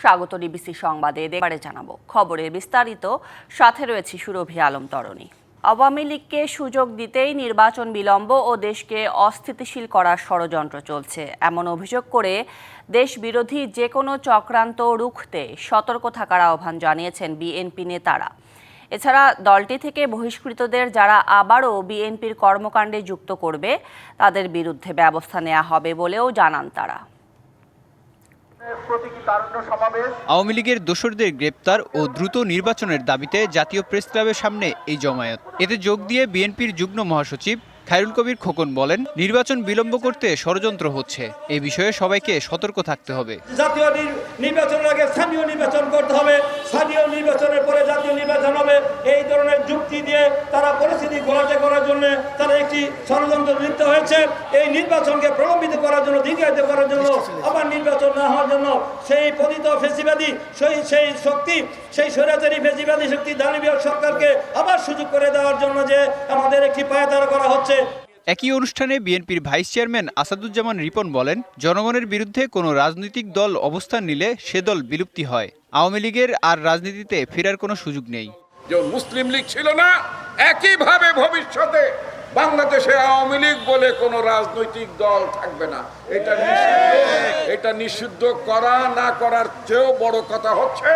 স্বাগত ডিবিসি সংবাদে। এবারে জানাবো খবরের বিস্তারিত, সাথে রয়েছে সুরভি আলম তরণী। আওয়ামী লীগকে সুযোগ দিতেই নির্বাচন বিলম্ব ও দেশকে অস্থিতিশীল করার ষড়যন্ত্র চলছে, এমন অভিযোগ করে দেশ বিরোধী যে কোনো চক্রান্ত রুখতে সতর্ক থাকার আহ্বান জানিয়েছেন বিএনপি নেতারা। এছাড়া দলটি থেকে বহিষ্কৃতদের যারা আবারও বিএনপির কর্মকাণ্ডে যুক্ত করবে তাদের বিরুদ্ধে ব্যবস্থা নেওয়া হবে বলেও জানান তারা। আওয়ামী লীগের দোসরদের গ্রেপ্তার ও দ্রুত নির্বাচনের দাবিতে জাতীয় প্রেস ক্লাবের সামনে এই জমায়েত। এতে যোগ দিয়ে বিএনপির যুগ্ম মহাসচিব খায়রুল কবির খোকন বলেন, নির্বাচন বিলম্ব করতে ষড়যন্ত্র হচ্ছে, এ বিষয়ে সবাইকে সতর্ক থাকতে হবে। জাতীয় নির্বাচনের আগে স্থানীয় নির্বাচন করতে হবে, স্থানীয় নির্বাচনের পরে জাতীয় নির্বাচন হবে, এই ধরনের যুক্তি দিয়ে তারা পরিস্থিতি ঘোলাটে করার জন্য তারা একটি ষড়যন্ত্র লিপ্ত হয়েছে। এই নির্বাচনকে প্রলম্বিত করার জন্য, দীর্ঘায়িত করার জন্য, আবার নির্বাচন না হওয়ার জন্য সেই পতিত ফেসিবাদী সেই শক্তি, সেই স্বৈরাচারী ফেসিবাদী শক্তি দানবীয় সরকারকে আবার সুযোগ করে দেওয়ার জন্য যে আমাদের একটি পায়তারা করা হচ্ছে। একই অনুষ্ঠানে বিএনপির ভাইস চেয়ারম্যান আসাদুজ্জামান রিপন বলেন, জনগণের বিরুদ্ধে কোনো রাজনৈতিক দল অবস্থান নিলে সে দল বিলুপ্তি হয়। আওয়ামী লীগের আর রাজনীতিতে ফেরার কোনো সুযোগ নেই। যে মুসলিম লীগ ছিল না, একইভাবে ভবিষ্যতে বাংলাদেশে আওয়ামী লীগ বলে কোনো রাজনৈতিক দল থাকবে না। এটা নিষিদ্ধ করা না করার চেয়েও বড় কথা হচ্ছে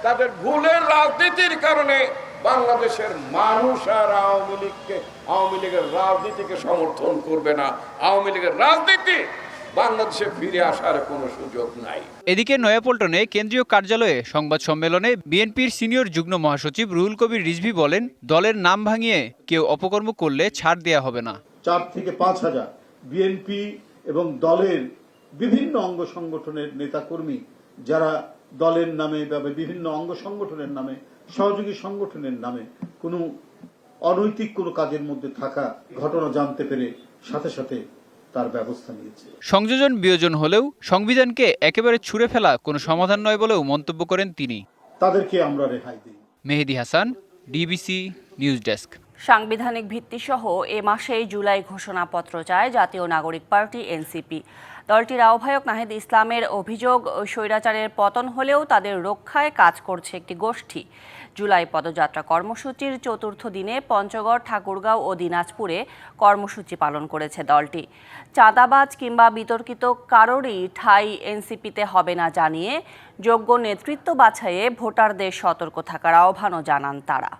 তাদের ভুলের রাজনীতির কারণে বাংলাদেশের মানুষ আর আওয়ামী লীগের রাজনীতিকে সমর্থন করবে না। আওয়ামী লীগের রাজনীতি বাংলাদেশে ফিরে আসার কোনো সুযোগ নাই। এদিকে নয়াপল্টনে কেন্দ্রীয় কার্যালয়ে সংবাদ সম্মেলনে বিএনপির সিনিয়র যুগ্ম মহাসচিব রুহুল কবির রিজভী বলেন, দলের নাম ভাঙিয়ে কেউ অপকর্ম করলে ছাড় দেয়া হবে না। 4 থেকে 5 হাজার বিএনপি এবং দলের বিভিন্ন অঙ্গ সংগঠনের নেতাকর্মী যারা দলের নামে বা বিভিন্ন অঙ্গ সংগঠনের নামে, সহযোগী সংগঠনের নামে কোনো অনৈতিক কোনো কাজের মধ্যে থাকা ঘটনা জানতে পেরে সাথে সাথে তার ব্যবস্থা নিয়েছে। সংযোজন বিয়োজন হলেও সংবিধানকে একেবারে ছুঁড়ে ফেলা কোনো সমাধান নয় বলেও মন্তব্য করেন তিনি। তাদেরকে আমরা রেহাই দিই। মেহেদী হাসান, ডিবিসি নিউজ ডেস্ক। সাংবিধানিক ভিত্তিসহ এ মাসেই জুলাই ঘোষণাপত্র চায় জাতীয় নাগরিক পার্টি এনসিপি। দলটির আহ্বায়ক নাহিদ ইসলামের অভিযোগ, স্বৈরাচারের পতন হলেও তাদের রক্ষায় কাজ করছে একটি গোষ্ঠী। জুলাই পদযাত্রা কর্মসূচির 4র্থ দিনে পঞ্চগড়, ঠাকুরগাঁও ও দিনাজপুরে কর্মসূচি পালন করেছে দলটি। চাঁদাবাজ কিংবা বিতর্কিত কারোরই ঠাঁই এনসিপিতে হবে না জানিয়ে যোগ্য নেতৃত্ব বাছাইয়ে ভোটারদের সতর্ক থাকার আহ্বানও জানান তারা।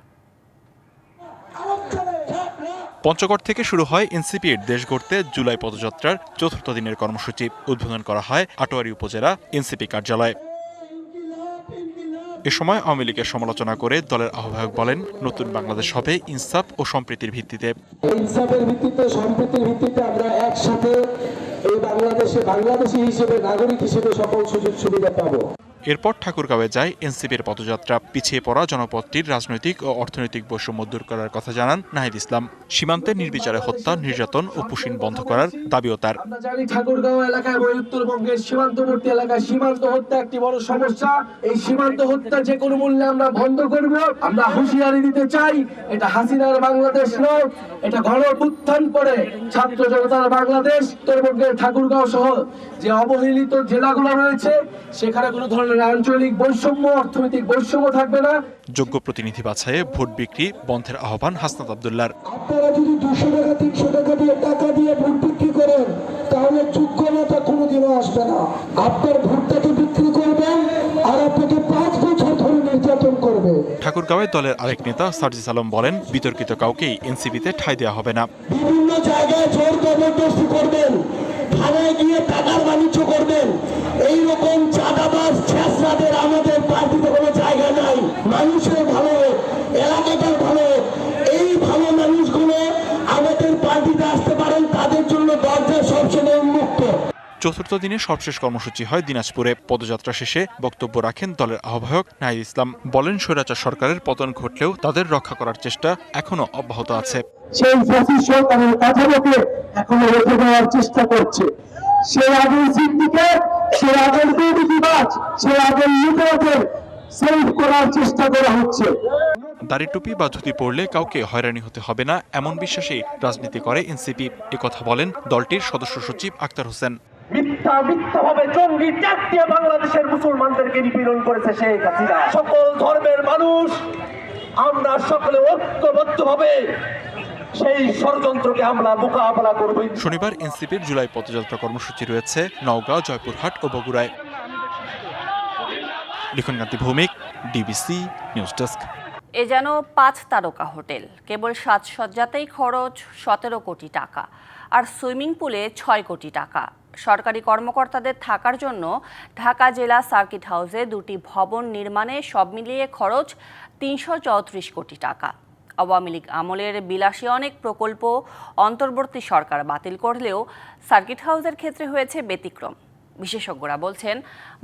পঞ্চগড় থেকে শুরু হয় এনসিপির দেশ গড়তে জুলাই পদযাত্রার 4র্থ দিনের কর্মসূচি। উদ্বোধন করা হয় আটোয়ারী উপজেলা এনসিপি কার্যালয়ে। এ সময় আওয়ামী লীগের সমালোচনা করে দলের আহ্বায়ক বলেন, নতুন বাংলাদেশ হবে ইনসাফ ও সম্প্রীতির ভিত্তিতে। ইনসাফের ভিত্তিতে, সম্প্রীতির ভিত্তিতে আমরা একসাথে এই বাংলাদেশী হিসেবে, নাগরিক হিসেবে সকল সুযোগ সুবিধা পাবো। এরপর ঠাকুরগাঁওয়ে যায় এনসিপির পদযাত্রা। পিছিয়ে পড়া জনপদটির রাজনৈতিক ও অর্থনৈতিক বৈষম্য দূর করার কথা জানান নাহিদ ইসলাম। সীমান্তে নির্বিচারে হত্যা, নির্যাতন ও পুশিন বন্ধ করার দাবিও তার। আমরা জানি ঠাকুরগাঁও এলাকায় এবং উত্তরবঙ্গের সীমান্তবর্তী এলাকায় সীমান্ত হত্যা একটি বড় সমস্যা। এই সীমান্ত হত্যা যে কোনো মূল্যে আমরা বন্ধ করব। আমরা হুঁশিয়ারি দিতে চাই, এটা হাসিনার বাংলাদেশ নয়, এটা গণঅভ্যুত্থান পরে ছাত্র জনতার বাংলাদেশ। উত্তরবঙ্গের ঠাকুরগাঁও সহ যে অবহেলিত জেলাগুলো রয়েছে সেখানে কোনো ধরনের আঞ্চলিক বৈষম্য, অর্থনৈতিক বৈষম্য থাকবে না। যোগ্য প্রতিনিধি বাছাইয়ে ভোট বিক্রি বন্ধের আহ্বান হাসনাত আব্দুল্লাহর। আপনারা যদি 200 টাকা 300 টাকা দিয়ে ভোট বিক্রি করেন তাহলে যোগ্যতা কোনোদিনও আসবে না। আপনার ভোটটাকে বিক্রি করবেন আর আপনাকে 5 বছর ধরে নির্যাতন করবে। ঠাকুরগাঁওয়ে দলের আরেক নেতা সার্জিস আলম বলেন, বিতর্কিত কাউকেই এনসিপিতে ঠাঁই দেওয়া হবে না। বিভিন্ন জায়গায় জোর জবরদস্তি করবেন, থানায় গিয়ে টাকার বাণিজ্য করবেন, এইরকম চাঁদাবাজ ছেঁচড়াদের আমাদের পার্টিতে কোনো জায়গা নাই। মানুষের ভালো, এলাকাটার ভালো, এই ভালো মানুষগুলো আমাদের পার্টিতে আসতে পারেন, তাদের জন্য দরজা সবসময় উন্মুক্ত। 4র্থ দিনে সর্বশেষ কর্মসূচি হয় দিনাজপুরে। পদযাত্রা শেষে বক্তব্য রাখেন দলের আহ্বায়ক নাহিদ ইসলাম। বলেন, স্বৈরাচার সরকারের পতন ঘটলেও তাদের রক্ষা করার চেষ্টা এখনো অব্যাহত আছে। সেই ফ্যাসিস্ট সরকারের কাঠামোকে এখনো রেখে দেওয়ার চেষ্টা করছে। সে আগের সিন্ডিকেট, সে আগের দুর্নীতিবাজ, সে আগের লুটেরাদের সেভ করার চেষ্টা করা হচ্ছে। দাড়ি টুপি বা ধুতি পরলে কাউকে হয়রানি হতে হবে না, এমন বিশ্বাসে রাজনীতি করে এনসিপি। একথা বলেন দলটির সদস্য সচিব আক্তার হোসেন। মিথ্যাভাবে জঙ্গি ট্যাগ দিয়ে বাংলাদেশের মুসলমানদেরকে নিপীড়ন করেছে শেখ হাসিনা। সকল ধর্মের মানুষ আমরা সকলে ঐক্যবদ্ধভাবে সেই ষড়যন্ত্রকে আমরা মোকাবেলা করব। শনিবার এনসিপির জুলাই পদযাত্রা কর্মসূচি রয়েছে নওগাঁ, জয়পুরহাট ও বগুড়ায়। লিখনকান্তি ভৌমিক, ডিবিসি নিউজ ডেস্ক। এ যেন 5 তারকা হোটেল, কেবল সাজসজ্জাতেই খরচ 17 কোটি টাকা, আর সুইমিং পুলে 6 কোটি টাকা। সরকারি কর্মকর্তাদের থাকার জন্য ঢাকা জেলা সার্কিট হাউসে 2টি ভবন নির্মাণে সব মিলিয়ে খরচ 334 কোটি টাকা। আওয়ামী লীগ আমলের বিলাসী অনেক প্রকল্প অন্তর্বর্তী সরকার বাতিল করলেও সার্কিট হাউসের ক্ষেত্রে হয়েছে ব্যতিক্রম। বিশেষজ্ঞরা বলছেন,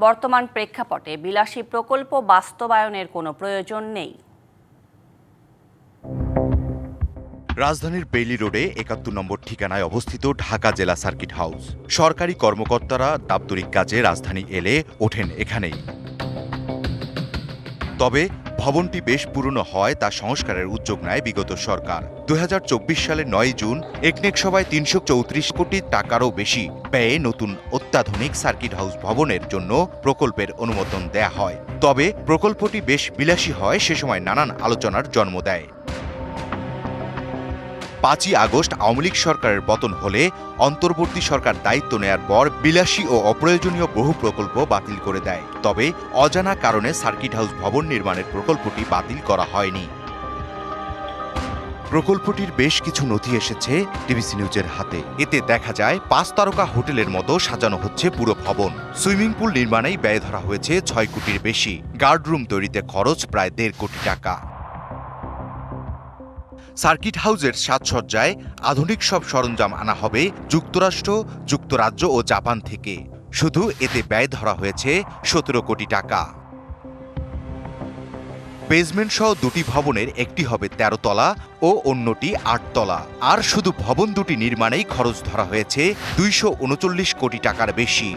বর্তমান প্রেক্ষাপটে বিলাসী প্রকল্প বাস্তবায়নের কোনো প্রয়োজন নেই। রাজধানীর বেইলি রোডে 71 নম্বর ঠিকানায় অবস্থিত ঢাকা জেলা সার্কিট হাউস। সরকারি কর্মকর্তারা দাপ্তরিক কাজে রাজধানী এলে ওঠেন এখানেই। তবে ভবনটি বেশ পুরনো হয় তা সংস্কারের উদ্যোগ নেয় বিগত সরকার। 2024 সালের 9 জুন একনেক সভায় 334 কোটি টাকারও বেশি ব্যয়ে নতুন অত্যাধুনিক সার্কিট হাউস ভবনের জন্য প্রকল্পের অনুমোদন দেয়া হয়। তবে প্রকল্পটি বেশ বিলাসী হয়, সে সময় নানান আলোচনার জন্ম দেয়। 5ই আগস্ট আওয়ামী লীগ সরকারের পতন হলে অন্তর্বর্তী সরকার দায়িত্ব নেয়ার পর বিলাসী ও অপ্রয়োজনীয় বহু প্রকল্প বাতিল করে দেয়। তবে অজানা কারণে সার্কিট হাউস ভবন নির্মাণের প্রকল্পটি বাতিল করা হয়নি। প্রকল্পটির বেশ কিছু নথি এসেছে ডিবিসি নিউজের হাতে। এতে দেখা যায় 5 তারকা হোটেলের মতো সাজানো হচ্ছে পুরো ভবন। সুইমিং পুল নির্মাণেই ব্যয় ধরা হয়েছে 6 কোটির বেশি। গার্ডরুম তৈরিতে খরচ প্রায় 1.5 কোটি টাকা। সার্কিট হাউসের সাজসজ্জায় আধুনিক সব সরঞ্জাম আনা হবে যুক্তরাষ্ট্র, যুক্তরাজ্য ও জাপান থেকে। শুধু এতে ব্যয় ধরা হয়েছে 17 কোটি টাকা। বেসমেন্ট সহ 2টি ভবনের একটি হবে 13 তলা ও অন্যটি 8 তলা। আর শুধু ভবন 2টি নির্মাণেই খরচ ধরা হয়েছে 239 কোটি টাকার বেশি।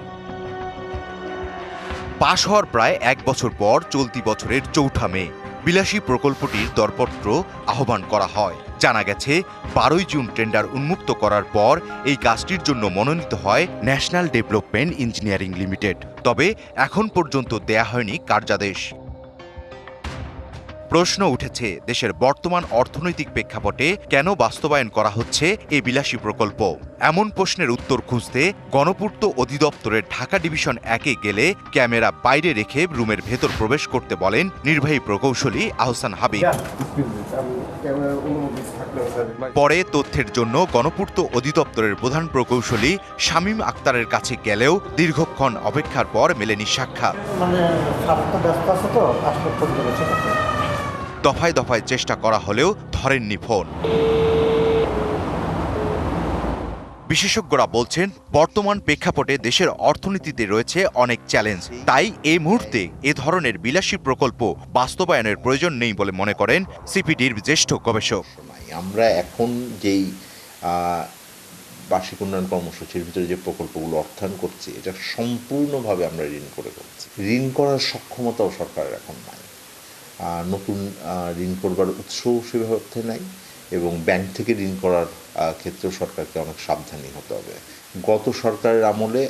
পাশ হওয়ার প্রায় 1 বছর পর চলতি বছরের 4 মে বিলাসী প্রকল্পটির দরপত্র আহ্বান করা হয়। জানা গেছে 12 জুন টেন্ডার উন্মুক্ত করার পর এই কাজটির জন্য মনোনীত হয় ন্যাশনাল ডেভেলপমেন্ট ইঞ্জিনিয়ারিং লিমিটেড। তবে এখন পর্যন্ত দেয়া হয়নি কার্যাদেশ। প্রশ্ন উঠেছে, দেশের বর্তমান অর্থনৈতিক প্রেক্ষাপটে কেন বাস্তবায়ন করা হচ্ছে এই বিলাসী প্রকল্প? এমন প্রশ্নের উত্তর খুঁজতে গণপূর্ত অধিদপ্তরের ঢাকা ডিভিশন 1-এ গেলে ক্যামেরা বাইরে রেখে রুমের ভেতর প্রবেশ করতে বলেন নির্বাহী প্রকৌশলী আহসান হাবিব। পরে তথ্যের জন্য গণপূর্ত অধিদপ্তরের প্রধান প্রকৌশলী শামীম আক্তারের কাছে গেলেও দীর্ঘক্ষণ অপেক্ষার পর মেলেনি সাক্ষাৎ। দফায় দফায় চেষ্টা করা হলেও ধরেননি ফোন। বিশেষজ্ঞরা বলছেন, বর্তমান প্রেক্ষাপটে দেশের অর্থনীতিতে রয়েছে অনেক চ্যালেঞ্জ। তাই এই মুহূর্তে এ ধরনের বিলাসী প্রকল্প বাস্তবায়নের প্রয়োজন নেই বলে মনে করেন সিপিডির জ্যেষ্ঠ গবেষক। আমরা এখন যেই বার্ষিক উন্নয়ন কর্মসূচির ভিতরে যে প্রকল্পগুলো অর্থায়ন করছি, এটা সম্পূর্ণভাবে আমরা ঋণ করে করছি। ঋণ করার সক্ষমতাও সরকারের এখন নাই। নতুন ঋণ করবার উৎসও সেভাবে অর্থে নাই এবং ব্যাংক থেকে ঋণ করার ক্ষেত্রেও সরকারকে অনেক সাবধানী হতে হবে। গত সরকারের আমলে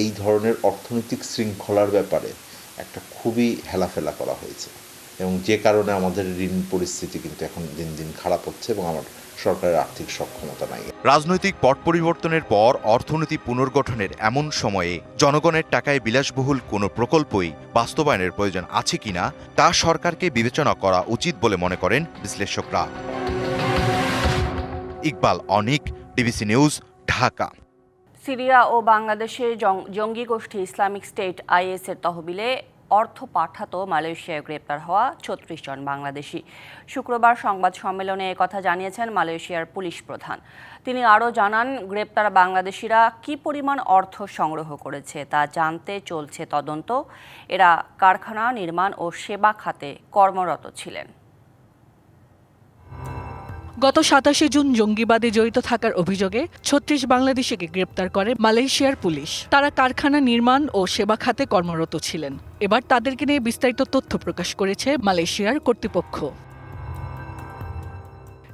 এই ধরনের অর্থনৈতিক শৃঙ্খলার ব্যাপারে একটা খুবই হেলাফেলা করা হয়েছে এবং যে কারণে আমাদের ঋণ পরিস্থিতি কিন্তু এখন দিন দিন খারাপ হচ্ছে এবং আমার সরকারের আর্থিক সক্ষমতা নাই। রাজনৈতিক পট পরিবর্তনের পর অর্থনীতি পুনর্গঠনের এমন সময়ে জনগণের টাকায় বিলাসবহুল কোনো প্রকল্পই বাস্তবায়নের প্রয়োজন আছে কিনা তা সরকারকে বিবেচনা করা উচিত বলে মনে করেন বিশ্লেষকরা। ইকবাল অনিক, ডিবিসি নিউজ, ঢাকা। সিরিয়া ও বাংলাদেশের জঙ্গি গোষ্ঠী ইসলামিক স্টেট IS এর তহবিলে অর্থ পাঠাতো মালয়েশিয়ায় গ্রেপ্তার হওয়া 36 জন বাংলাদেশি। শুক্রবার সংবাদ সম্মেলনে একথা জানিয়েছেন মালয়েশিয়ার পুলিশ প্রধান। তিনি আরও জানান, গ্রেপ্তার বাংলাদেশিরা কী পরিমাণ অর্থ সংগ্রহ করেছে তা জানতে চলছে তদন্ত। এরা কারখানা, নির্মাণ ও সেবা খাতে কর্মরত ছিলেন। গত 27 জুন জঙ্গিবাদে জড়িত থাকার অভিযোগে 36 বাংলাদেশিকে গ্রেপ্তার করে মালয়েশিয়ার পুলিশ। তারা কারখানা, নির্মাণ ও সেবা খাতে কর্মরত ছিলেন। এবার তাদেরকে নিয়ে বিস্তারিত তথ্য প্রকাশ করেছে মালয়েশিয়ার কর্তৃপক্ষ।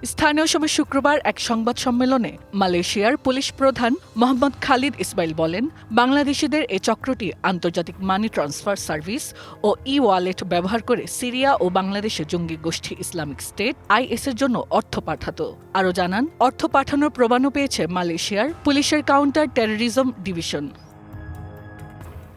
স্থানীয় সময় শুক্রবার এক সংবাদ সম্মেলনে মালয়েশিয়ার পুলিশ প্রধান মোহাম্মদ খালিদ ইসমাইল বলেন, বাংলাদেশিদের এই চক্রটি আন্তর্জাতিক মানি ট্রান্সফার সার্ভিস ও ওয়ালেট ব্যবহার করে সিরিয়া ও বাংলাদেশে জঙ্গি গোষ্ঠী ইসলামিক স্টেট IS এর জন্য অর্থ পাঠাতো। আরও জানান, অর্থ পাঠানোর প্রমাণও পেয়েছে মালয়েশিয়ার পুলিশের কাউন্টার টেরোরিজম ডিভিশন।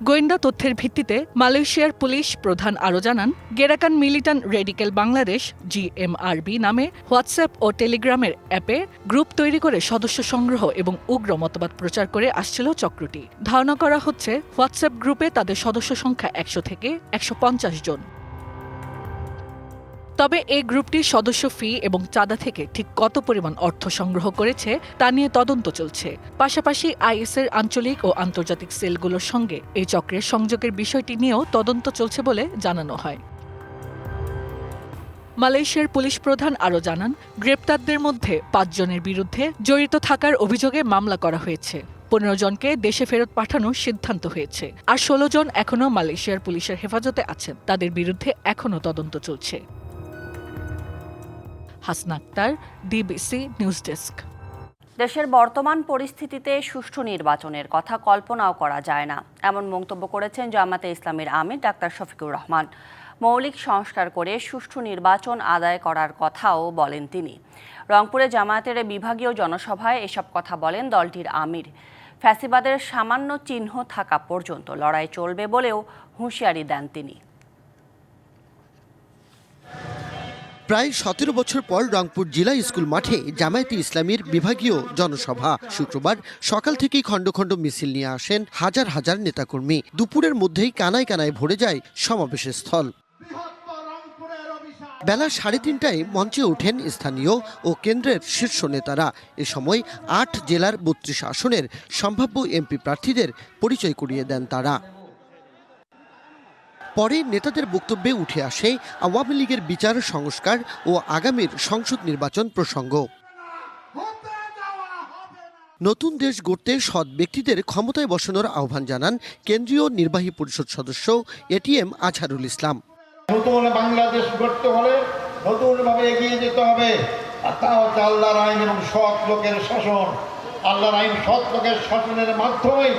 গোয়েন্দা তথ্যের ভিত্তিতে মালয়েশিয়ার পুলিশ প্রধান আরও জানান, গেরাকান মিলিটান রেডিক্যাল বাংলাদেশ GMRB নামে হোয়াটসঅ্যাপ ও টেলিগ্রামের অ্যাপে গ্রুপ তৈরি করে সদস্য সংগ্রহ এবং উগ্র মতবাদ প্রচার করে আসছিল চক্রটি। ধারণা করা হচ্ছে হোয়াটসঅ্যাপ গ্রুপে তাদের সদস্য সংখ্যা 100 থেকে 150 জন। তবে এই গ্রুপটির সদস্য ফি এবং চাঁদা থেকে ঠিক কত পরিমাণ অর্থ সংগ্রহ করেছে তা নিয়ে তদন্ত চলছে। পাশাপাশি IS এর আঞ্চলিক ও আন্তর্জাতিক সেলগুলোর সঙ্গে এই চক্রের সংযোগের বিষয়টি নিয়েও তদন্ত চলছে বলে জানানো হয়। মালয়েশিয়ার পুলিশ প্রধান আরও জানান, গ্রেপ্তারদের মধ্যে 5 জনের বিরুদ্ধে জড়িত থাকার অভিযোগে মামলা করা হয়েছে। 15 জনকে দেশে ফেরত পাঠানোর সিদ্ধান্ত হয়েছে, আর 16 জন এখনও মালয়েশিয়ার পুলিশের হেফাজতে আছেন। তাদের বিরুদ্ধে এখনও তদন্ত চলছে। Hasna Akter, DBC news desk. দেশের বর্তমান পরিস্থিতিতে সুষ্ঠু নির্বাচনের কথা কল্পনাও করা যায় না, এমন মন্তব্য করেছেন জামায়াতে ইসলামীর আমির ডাক্তার শফিকুর রহমান। মৌলিক সংস্কার করে সুষ্ঠু নির্বাচন আদায় করার কথাও বলেন তিনি। রংপুরে জামায়াতের বিভাগীয় জনসভায় এসব কথা বলেন দলটির আমির। ফ্যাসিবাদের সামান্য চিহ্ন থাকা পর্যন্ত লড়াই চলবে বলেও হুঁশিয়ারি দেন তিনি। প্রায় 17 বছর পর রংপুর জেলা স্কুল মাঠে জামায়াতে ইসলামীর বিভাগীয় জনসভা। শুক্রবার সকাল থেকেই খণ্ড খণ্ড মিছিল নিয়ে আসেন হাজার হাজার নেতাকর্মী। দুপুরের মধ্যেই কানায় কানায় ভরে যায় সমাবেশের স্থল। বেলা 3:30টায় মঞ্চে ওঠেন স্থানীয় ও কেন্দ্রের শীর্ষ নেতারা। এ সময় 8 জেলার 32 আসনের সম্ভাব্য MP প্রার্থীদের পরিচয় করিয়ে দেন তারা। পরে নেতাদের বক্তব্যে উঠে আসে আওয়ামী লীগের বিচার সংস্কার ও আগামীর সংসদ নির্বাচন প্রসঙ্গ। নতুন দেশ গড়তে সৎ ব্যক্তিদের ক্ষমতায় বসানোর আহ্বান জানান কেন্দ্রীয় নির্বাহী পরিষদ সদস্য ATM আজহারুল ইসলাম। নতুন বাংলাদেশ গড়তে হলে নতুনভাবে এগিয়ে যেতে হবে, আর তা হচ্ছে আল্লাহর আইন এবং সৎ লোকের শাসন। আল্লাহর আইন সৎ লোকের শাসনের মাধ্যমে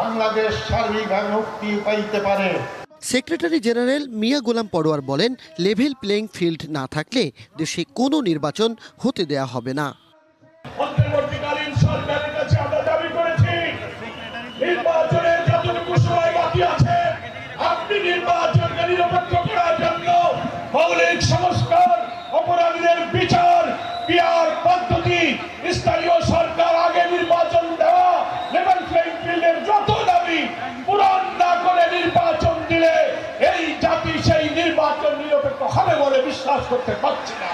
বাংলাদেশ সার্বিকভাবে মুক্তি পাইতে পারে। সেক্রেটারি জেনারেল মিয়া গোলাম পরোয়ার বলেন, লেভেল প্লেইং ফিল্ড না থাকলে দেশে কোনো নির্বাচন হতে দেয়া হবে না। অন্তর্বর্তীকালীন সরকারের কাছে আমরা দাবি করেছি, নির্বাচনের যতটুকু সময় বাকি আছে আপনি নির্বাচনকে নিরপেক্ষ করার জন্য মৌলিক সংস্কার, অপরাধীদের বিচার, পিআর পদ্ধতি, স্থানীয় সরকার আগে নির্বাচন দেওয়া, লেভেল প্লেইং ফিল্ডের যত দাবি পূরণ না করে নির্বাচন দিলে এই জাতি সেই নির্বাচন নিরপেক্ষ হবে বলে বিশ্বাস করতে পারছি না।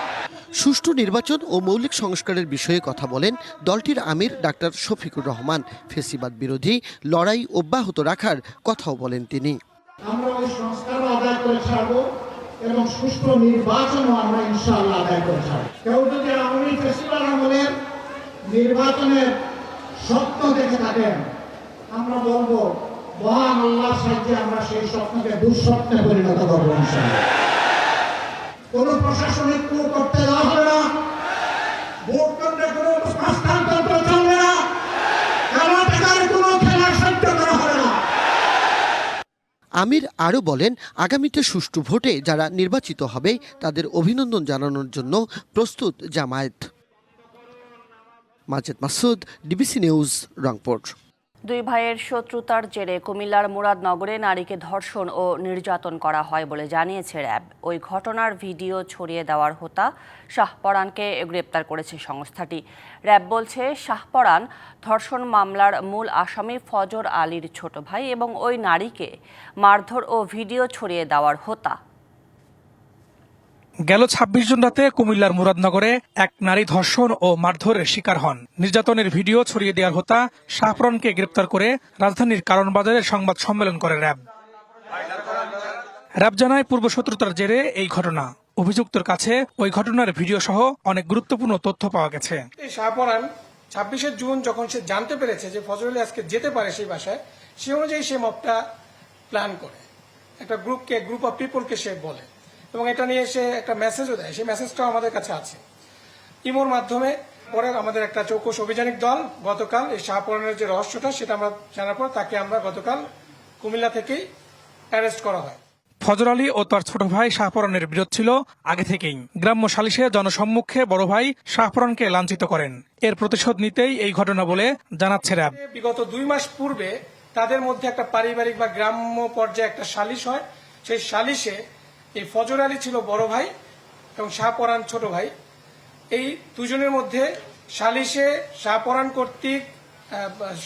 সুষ্ঠু নির্বাচন ও মৌলিক সংস্কারের বিষয়ে কথা বলেন দলটির আমির ডাক্তার শফিকুর রহমান। ফেসিবাদ বিরোধী লড়াই অব্যাহত রাখার কথাও বলেন তিনি। আমরা ওই সংস্কার আদায় করে ছাড়বো এবং সুষ্ঠু নির্বাচনও আমরা ইনশাআল্লাহ আদায় করে ছাড়বো। কেউ যদি আওয়ামী ফেসিবাদ আমলের নির্বাচনের স্বপ্ন দেখে থাকেন, আমরা বলবো মহান আল্লাহর সাহায্যে আমরা সেই স্বপ্নকে দুঃস্বপ্নে পরিণত করবো ইনশাআল্লাহ। কোনো প্রশাসনিক ক্রু করতে দেওয়া হবে না, ভোট কেন্দ্রে কোনো হস্তান্তর চলবে না, কোনো খেলা সহ্য করা হবে না। আমির আরও বলেন, আগামীতে সুষ্ঠু ভোটে যারা নির্বাচিত হবে তাদের অভিনন্দন জানানোর জন্য প্রস্তুত জামায়াত। Majed Masud, DBC news, Rangpur. দুই ভাইয়ের শত্রুতার জেরে কুমিল্লার মুরাদনগরে নারীকে ধর্ষণ ও নির্যাতন করা হয় বলে জানিয়েছে র্যাব। ওই ঘটনার ভিডিও ছড়িয়ে দেওয়ার হোতা শাহপরানকে গ্রেপ্তার করেছে সংস্থাটি। র্যাব বলছে, শাহপরান ধর্ষণ মামলার মূল আসামি ফজর আলীর ছোট ভাই এবং ওই নারীকে মারধর ও ভিডিও ছড়িয়ে দেওয়ার হোতা। গেল 26 জুন রাতে কুমিল্লার মুরাদনগরে এক নারী ধর্ষণ ও মারধরের শিকার হন। নির্যাতনের ভিডিও ছড়িয়ে দেওয়ার হোতা শাহপরানকে গ্রেপ্তার করে রাজধানীর কারণ বাজারে সংবাদ সম্মেলন করে র্যাব। র্যাব জানায়, পূর্ব শত্রুতার জেরে এই ঘটনা। অভিযুক্তর কাছে ওই ঘটনার ভিডিও সহ অনেক গুরুত্বপূর্ণ তথ্য পাওয়া গেছে। শাহপরান 26 জুন যখন সে জানতে পেরেছে যে ফজর আলী আজকে যেতে পারে সেই বাসায়, সে অনুযায়ী সে মবটা প্ল্যান করে একটা গ্রুপ অফ পিপলকে সে বলে, এবং এটা নিয়ে সে একটা মেসেজও দেয়। সেই মেসেজটাও আমাদের কাছে আছে। ইমোর মাধ্যমে পরে আমাদের একটা চৌকস অভিযানিক দল গতকাল এই শাহপরানের যে রহস্যটা সেটা আমরা জানার পর তাকে আমরা গতকাল কুমিল্লা থেকেই অ্যারেস্ট করা হয়। ফজর আলী ও তার ছোট ভাই শাহপরানের বিরোধ ছিল আগে থেকেই। গ্রাম্য সালিশে জনসম্মুখে বড় ভাই শাহপরানকে লাঞ্ছিত করেন। এর প্রতিশোধ নিতেই এই ঘটনা বলে জানাচ্ছে র্যাব। বিগত 2 মাস পূর্বে তাদের মধ্যে একটা পারিবারিক বা গ্রাম্য পর্যায়ে একটা সালিশ হয়। সেই সালিশে এই ফজর আলী ছিল বড় ভাই এবং শাহপরান ছোট ভাই। এই দুজনের মধ্যে সালিশে শাহপরান কর্তৃক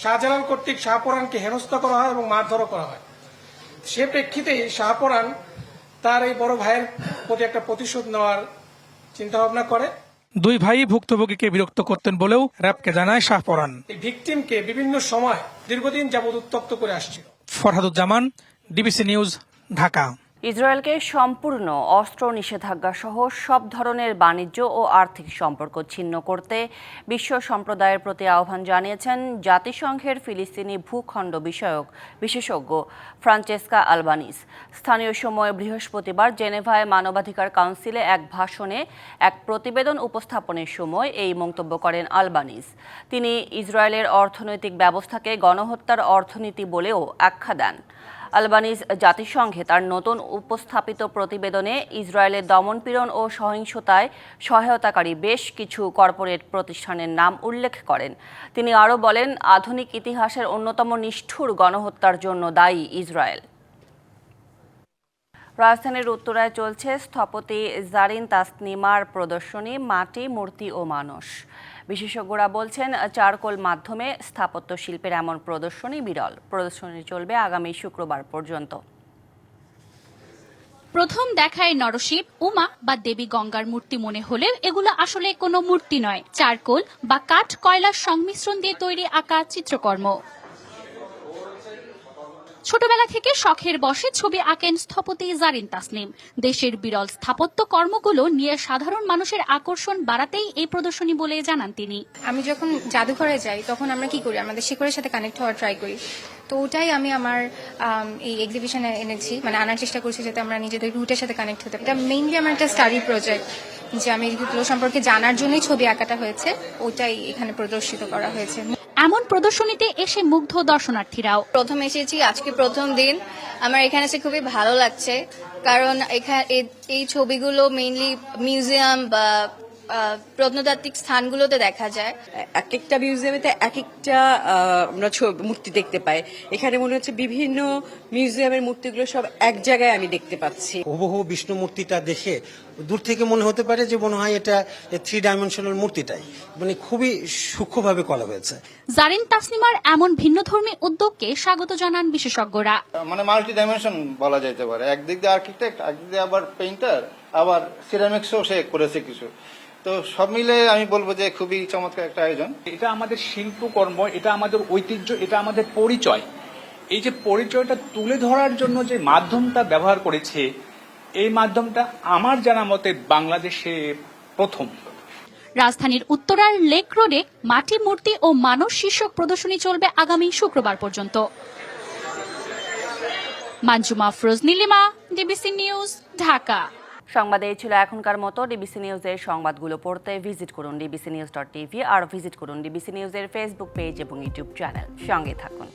শাহজালাল কর্তৃক শাহপরানকে হেনস্থা করা হয় এবং মারধরও করা হয়। সে প্রেক্ষিতে শাহপরান তার এই বড় ভাইয়ের প্রতি একটা প্রতিশোধ নেওয়ার চিন্তা ভাবনা করে। দুই ভাই ভুক্তভোগীকে বিরক্ত করতেন বলেও র্যাবকে জানায় শাহপরান। এই ভিকটিমকে বিভিন্ন সময় দীর্ঘদিন যাবৎ উত্তক্ত করে আসছিল। Farhaduzzaman, DBC news, Dhaka. ইসরায়েলকে সম্পূর্ণ অস্ত্র নিষেধাজ্ঞা সহ সব ধরনের বাণিজ্য ও আর্থিক সম্পর্ক ছিন্ন করতে বিশ্ব সম্প্রদায়ের প্রতি আহ্বান জানিয়েছেন জাতিসংঘের ফিলিস্তিনি ভূখণ্ড বিষয়ক বিশেষজ্ঞ ফ্রাঞ্চেস্কা আলবানিস। স্থানীয় সময় বৃহস্পতিবার জেনেভায় মানবাধিকার কাউন্সিলে এক ভাষণে এক প্রতিবেদন উপস্থাপনের সময় এই মন্তব্য করেন আলবানিস। তিনি ইসরায়েলের অর্থনৈতিক ব্যবস্থাকে গণহত্যার অর্থনীতি বলেও আখ্যা দেন। আলবানিস জাতিসংঘে তার নতুন উপস্থাপিত প্রতিবেদনে ইসরায়েলের দমনপীড়ন ও সহিংসতায় সহায়তাকারী বেশ কিছু কর্পোরেট প্রতিষ্ঠানের নাম উল্লেখ করেন। তিনি আরও বলেন, আধুনিক ইতিহাসের অন্যতম নিষ্ঠুর গণহত্যার জন্য দায়ী ইসরায়েল। রাজধানীর উত্তরায় চলছে স্থপতি জারিন তাসনিমার প্রদর্শনী মাটি, মূর্তি ও মানুষ। বিশেষজ্ঞরা বলছেন, চারকোল মাধ্যমে স্থাপত্য শিল্পের এমন প্রদর্শনী বিরল। প্রদর্শনী চলবে আগামী শুক্রবার পর্যন্ত। প্রথম দেখায় নরশিব, উমা বা দেবী গঙ্গার মূর্তি মনে হলেও এগুলো আসলে কোনো মূর্তি নয়, চারকোল বা কাঠ কয়লার সংমিশ্রণ দিয়ে তৈরি আঁকা চিত্রকর্ম। ছোটবেলা থেকে শখের বশে ছবি আঁকেন স্থপতি জারিন তাসনিম। দেশের বিরল স্থাপত্য কর্মগুলো নিয়ে সাধারণ মানুষের আকর্ষণ বাড়াতেই এই প্রদর্শনী বলে জানান তিনি। আমি যখন জাদুঘরে যাই তখন আমরা কি করি, আমাদের শিকড়ের সাথে কানেক্ট হওয়ার ট্রাই করি। তো ওটাই আমি আমার এই এক্সিবিশনে এনেছি, মানে আনার চেষ্টা করছি যাতে আমরা নিজেদের রুটের সাথে কানেক্ট হতে পারি। এটা মেইনলি আমার একটা স্টাডি প্রজেক্ট, যে আমি এগুলো সম্পর্কে জানার জন্যই ছবি আঁকাটা হয়েছে, ওটাই এখানে প্রদর্শিত করা হয়েছে। এমন প্রদর্শনীতে এসে মুগ্ধ দর্শনার্থীরাও। প্রথম এসেছি, আজকে প্রথম দিন। আমার এখানে এসে খুবই ভালো লাগছে, কারণ এখানে এই ছবিগুলো মেইনলি মিউজিয়াম বা প্রত্নতাত্ত্বিক স্থানগুলোতে দেখা যায়। এক একটা মিউজিয়ামেতে এক একটা আমরা মূর্তি দেখতে পাই। এখানে মনে হচ্ছে বিভিন্ন মিউজিয়ামের মূর্তিগুলো সব এক জায়গায় আমি দেখতে পাচ্ছি। হুবহু বিষ্ণু মূর্তিটা দেখে দূর থেকে মনে হতে পারে যে মনে হয় এটা 3 ডাইমেনশনাল মূর্তিটাই, মানে খুবই সূক্ষ্মভাবে করা হয়েছে। জারিন তাসনিমার এমন ভিন্নধর্মী উদ্যোগকে স্বাগত জানান বিশেষজ্ঞরা। মানে মাল্টি ডাইমেনশন বলা যেতে পারে, একদিক দিয়ে আর্কিটেক্ট, একদিক দিয়ে আবার পেইন্টার, আবার সিরামিক্সও সে করেছে কিছু। তো সব মিলে আমি বলবো যে খুবই চমৎকার একটা আয়োজন। এটা আমাদের শিল্পকর্ম, এটা আমাদের ঐতিহ্য, এটা আমাদের পরিচয়। এই যে পরিচয়টা তুলে ধরার জন্য যে মাধ্যমটা ব্যবহার করেছে, এই মাধ্যমটা আমার জানা মতে বাংলাদেশে প্রথম। রাজধানীর উত্তরার লেক রোডে মাটি, মূর্তি ও মানুষ শীর্ষক প্রদর্শনী চলবে আগামী শুক্রবার পর্যন্ত। Manjuma Afroz, Nilima, DBC news, Dhaka. সংবাদ এই ছিল এখনকার মতো। ডিবিসি নিউজের সংবাদগুলো পড়তে ভিজিট করুন dbcnews.tv আর ভিজিট করুন ডিবিসি নিউজের ফেসবুক পেজ এবং ইউটিউব চ্যানেল। সঙ্গে থাকুন।